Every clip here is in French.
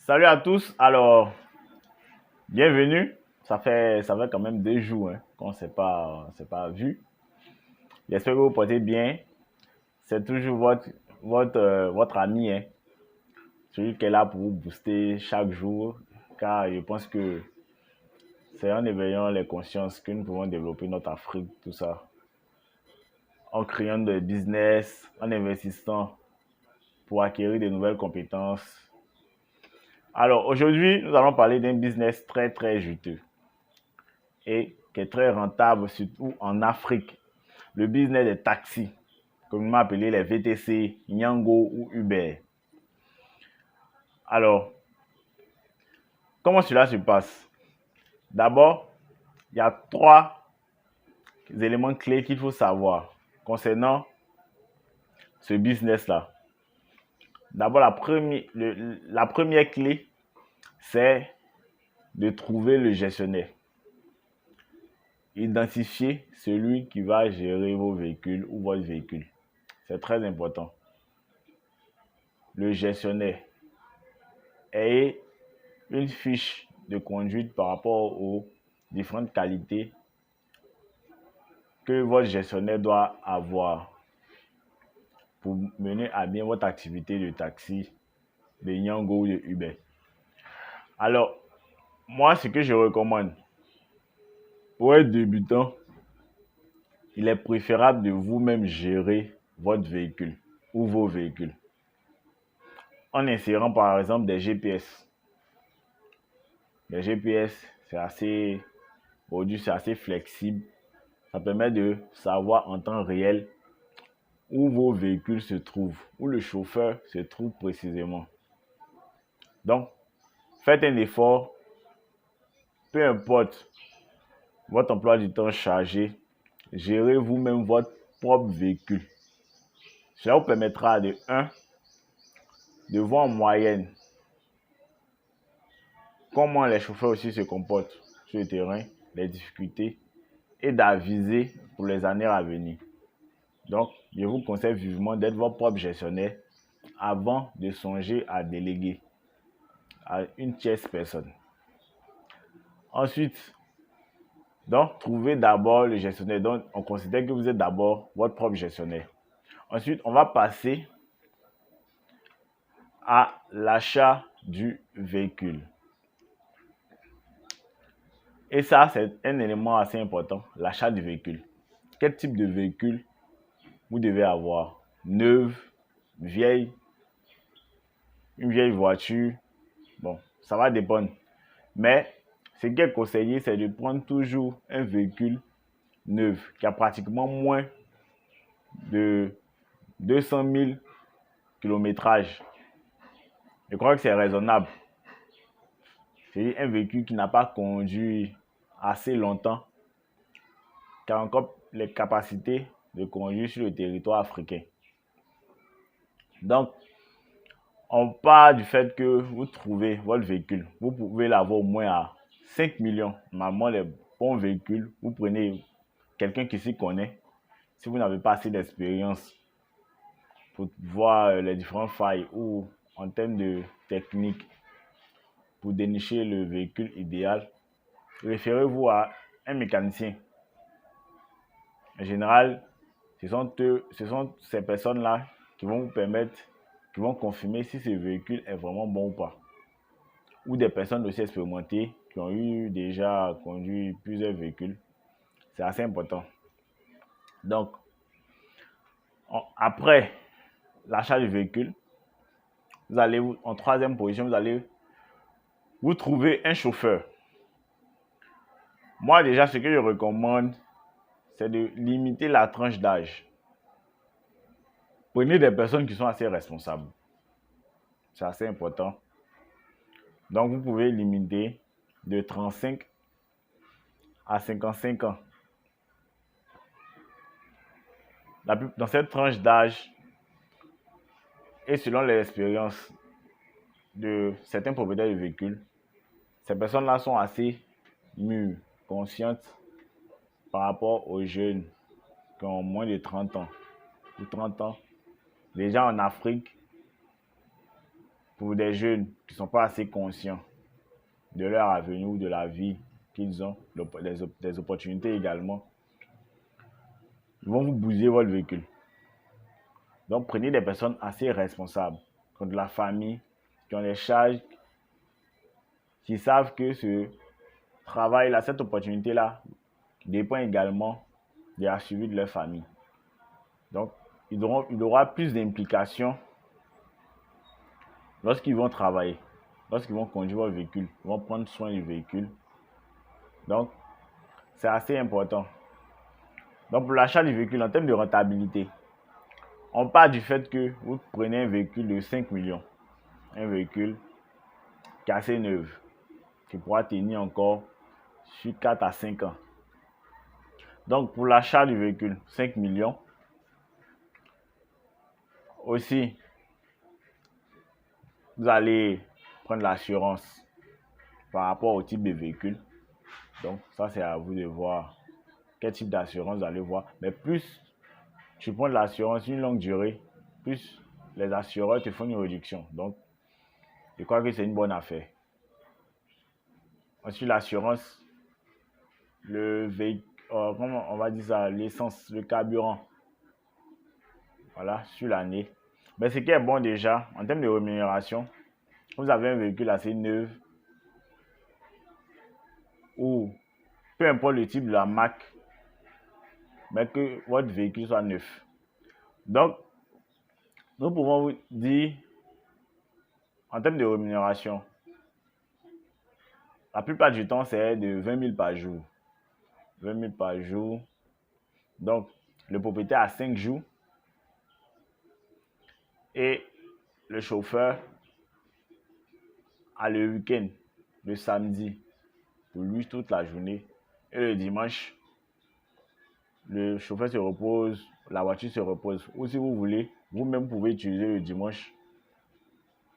Salut à tous. Alors, bienvenue. Ça fait quand même 2 jours qu'on ne s'est pas vu. J'espère que vous portez bien. C'est toujours votre ami, celui qui est là pour vous booster chaque jour. Car je pense que c'est en éveillant les consciences que nous pouvons développer notre Afrique, tout ça. En créant des business, en investissant pour acquérir de nouvelles compétences. Alors, aujourd'hui, nous allons parler d'un business très, très juteux et qui est très rentable, surtout en Afrique. Le business des taxis, communément appelé les VTC, Nyango ou Uber. Alors, comment cela se passe? D'abord, il y a 3 éléments clés qu'il faut savoir concernant ce business-là. D'abord, la première clé, c'est de trouver le gestionnaire. Identifier celui qui va gérer vos véhicules ou votre véhicule. C'est très important. Le gestionnaire. Ayez une fiche de conduite par rapport aux différentes qualités que votre gestionnaire doit avoir pour mener à bien votre activité de taxi, de Nyango ou de Uber. Alors, moi, ce que je recommande, pour être débutant, il est préférable de vous-même gérer votre véhicule ou vos véhicules en insérant par exemple des GPS. Les GPS, aujourd'hui, c'est assez flexible. Ça permet de savoir en temps réel où vos véhicules se trouvent, où le chauffeur se trouve précisément. Donc, faites un effort, peu importe votre emploi du temps chargé, gérez vous-même votre propre véhicule. Cela vous permettra de voir en moyenne comment les chauffeurs aussi se comportent sur le terrain, les difficultés, et d'aviser pour les années à venir. Donc, je vous conseille vivement d'être votre propre gestionnaire avant de songer à déléguer à une tierce personne. Ensuite, donc, trouvez d'abord le gestionnaire. Donc, on considère que vous êtes d'abord votre propre gestionnaire. Ensuite, on va passer à l'achat du véhicule. Et ça, c'est un élément assez important, l'achat du véhicule. Quel type de véhicule vous devez avoir? Neuve, vieille, une vieille voiture? Bon, ça va dépendre. Mais ce qui est conseillé, c'est de prendre toujours un véhicule neuf qui a pratiquement moins de 200 000 kilométrage. Je crois que c'est raisonnable. C'est un véhicule qui n'a pas conduit assez longtemps, qui a encore les capacités de conduire sur le territoire africain. Donc, on part du fait que vous trouvez votre véhicule. Vous pouvez l'avoir au moins à 5 millions. Normalement, les bons véhicules, vous prenez quelqu'un qui s'y connaît. Si vous n'avez pas assez d'expérience pour voir les différentes failles ou en termes de technique pour dénicher le véhicule idéal, référez-vous à un mécanicien. En général, ce sont ces personnes-là qui vont vous permettre, qui vont confirmer si ce véhicule est vraiment bon ou pas. Ou des personnes aussi expérimentées qui ont eu déjà conduit plusieurs véhicules. C'est assez important. Donc, après l'achat du véhicule, vous allez, en troisième position, vous allez vous trouver un chauffeur. Moi, déjà, ce que je recommande, c'est de limiter la tranche d'âge. Prenez des personnes qui sont assez responsables. C'est assez important. Donc, vous pouvez limiter de 35 à 55 ans. Dans cette tranche d'âge, et selon les expériences de certains propriétaires de véhicules, ces personnes-là sont assez mûres, conscientes par rapport aux jeunes qui ont moins de 30 ans ou 30 ans. Déjà en Afrique, pour des jeunes qui ne sont pas assez conscients de leur avenir ou de la vie qu'ils ont, des opportunités également, ils vont vous bousiller votre véhicule. Donc, prenez des personnes assez responsables, comme de la famille, qui ont des charges, qui savent que ce travail-là, cette opportunité-là, dépend également de la survie de leur famille. Donc, il aura plus d'implications lorsqu'ils vont travailler, lorsqu'ils vont conduire votre véhicule, ils vont prendre soin du véhicule. Donc, c'est assez important. Donc, pour l'achat du véhicule, en termes de rentabilité, on part du fait que vous prenez un véhicule de 5 millions, un véhicule qui est assez neuf, qui pourra tenir encore sur 4 à 5 ans. Donc, pour l'achat du véhicule, 5 millions. Aussi, vous allez prendre l'assurance par rapport au type de véhicule. Donc, ça, c'est à vous de voir quel type d'assurance vous allez voir. Mais plus tu prends de l'assurance une longue durée, plus les assureurs te font une réduction. Donc, je crois que c'est une bonne affaire. Ensuite, l'assurance, le véhicule, comment on va dire ça, l'essence, le carburant. Voilà, sur l'année. Mais ce qui est bon déjà, en termes de rémunération, vous avez un véhicule assez neuf ou peu importe le type de la marque, mais que votre véhicule soit neuf. Donc, nous pouvons vous dire, en termes de rémunération, la plupart du temps, c'est de 20 000 par jour. 20 000 par jour. Donc, le propriétaire a 5 jours et le chauffeur a le week-end, le samedi, pour lui toute la journée. Et le dimanche, le chauffeur se repose, la voiture se repose. Ou si vous voulez, vous-même pouvez utiliser le dimanche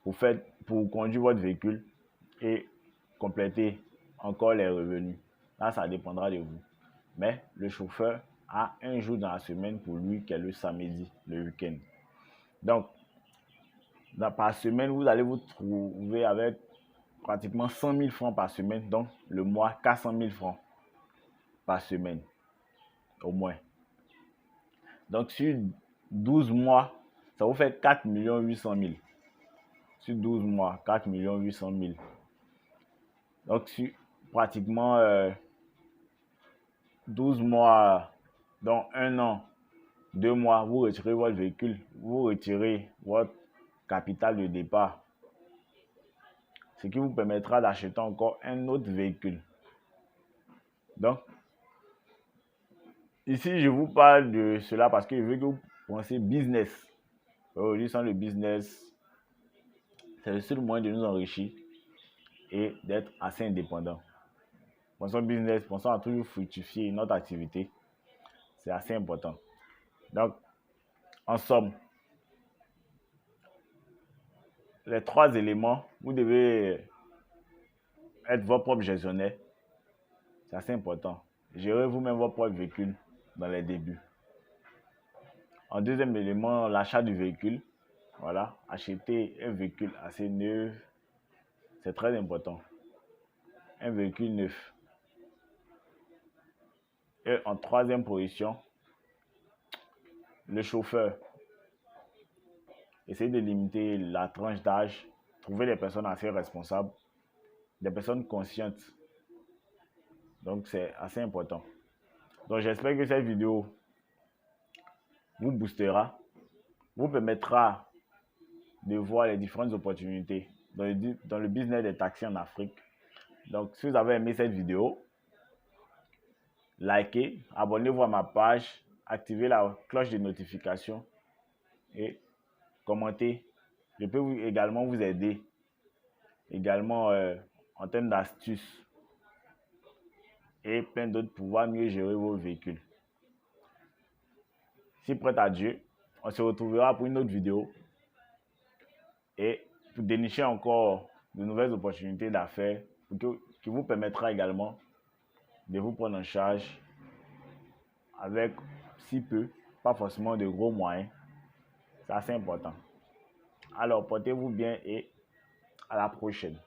pour conduire votre véhicule et compléter encore les revenus. Là, ça dépendra de vous. Mais le chauffeur a un jour dans la semaine pour lui qui est le samedi, le week-end. Donc, par semaine, vous allez vous trouver avec pratiquement 100 000 francs par semaine. Donc, le mois, 400 000 francs par semaine, au moins. Donc, sur 12 mois, ça vous fait 4 800 000. Sur 12 mois, 4 800 000. Donc, sur pratiquement 12 mois, donc 1 an, 2 mois, vous retirez votre véhicule, vous retirez votre capital de départ, ce qui vous permettra d'acheter encore un autre véhicule. Donc, ici, je vous parle de cela parce que je veux que vous pensiez business. Aujourd'hui, sans le business, c'est le seul moyen de nous enrichir et d'être assez indépendant. Pensons business, pensons à toujours fructifier notre activité. C'est assez important. Donc, en somme, les 3 éléments, vous devez être votre propre gestionnaire. C'est assez important. Gérez vous-même votre propre véhicule dans les débuts. En deuxième élément, l'achat du véhicule. Voilà, acheter un véhicule assez neuf, c'est très important. Un véhicule neuf. Et en troisième position, le chauffeur. Essayez de limiter la tranche d'âge. Trouver des personnes assez responsables, des personnes conscientes. Donc, c'est assez important. Donc, j'espère que cette vidéo vous boostera, vous permettra de voir les différentes opportunités dans le business des taxis en Afrique. Donc, si vous avez aimé cette vidéo, likez, abonnez-vous à ma page, activez la cloche de notification et commentez. Je peux également vous aider, également en termes d'astuces et plein d'autres pour pouvoir mieux gérer vos véhicules. Si prête à Dieu, on se retrouvera pour une autre vidéo et pour dénicher encore de nouvelles opportunités d'affaires qui vous permettra également de vous prendre en charge avec si peu, pas forcément de gros moyens. C'est assez important. Alors, portez-vous bien et À la prochaine.